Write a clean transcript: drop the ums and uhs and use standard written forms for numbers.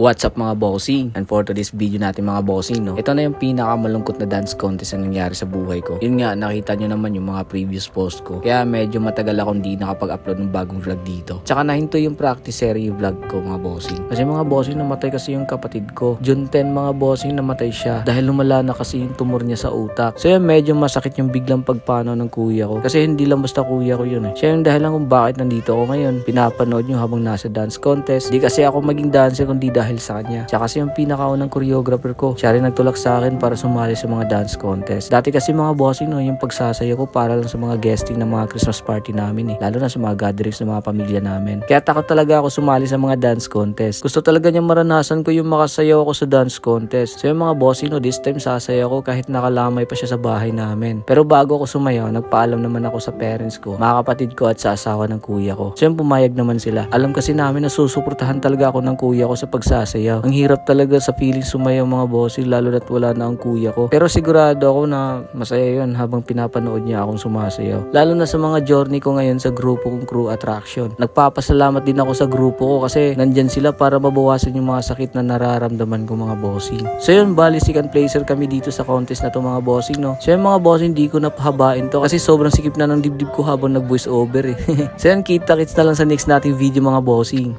What's up mga bossing? And for today's video natin mga bossing, no? Ito na yung pinakamalungkot na dance contest na nangyari sa buhay ko. Yun nga, nakita nyo naman yung mga previous post ko. Kaya medyo matagal akong di nakapag-upload ng bagong vlog dito. Tsaka nahinto yung practice series vlog ko mga bossing. Kasi mga bossing, namatay kasi yung kapatid ko. June 10 mga bossing, namatay siya. Dahil lumala na kasi yung tumor niya sa utak. So yun, medyo masakit yung biglang pagpanaw ng kuya ko. Kasi hindi lang basta kuya ko yun eh. Siya yung dahilan kung bakit nandito ako ngayon. Pinapanood nyo habang nasa dance contest. Di kasi ako maging dancer kundi dahil sa kanya. Tsaka kasi yung pinakaunang choreographer ko. Siya rin nagtulak sa akin para sumali sa mga dance contest. Dati kasi mga bossing, no, yung pagsasayaw ko para lang sa mga guesting ng mga Christmas party namin eh. Lalo na sa mga gatherings ng mga pamilya namin. Kaya takot talaga ako sumali sa mga dance contest. Gusto talaga niya maranasan ko yung makasayaw ako sa dance contest. So yung mga bossing, no, this time sasayaw ko kahit nakalamay pa siya sa bahay namin. Pero bago ako sumayaw, nagpaalam naman ako sa parents ko, mga kapatid ko at sa asawa ng kuya ko. So yung pumayag naman sila. Alam kasi namin na susuportahan talaga ako ng kuya ko sa pagsasayaw. Ang hirap talaga sa feeling sumayaw mga bossing, lalo na't wala na ang kuya ko. Pero sigurado ako na masaya yun habang pinapanood niya akong sumasayaw. Lalo na sa mga journey ko ngayon sa grupo kong Crew Attraction. Nagpapasalamat din ako sa grupo ko kasi nandyan sila para mabawasan yung mga sakit na nararamdaman ko mga bossing. So yun, bali second placer kami dito sa contest na to mga bossing, no. So yun mga bossing, di ko napahabain to kasi sobrang sikip na ng dibdib ko habang nag voice over eh. So yun, kita-kits na lang sa next nating video mga bossing.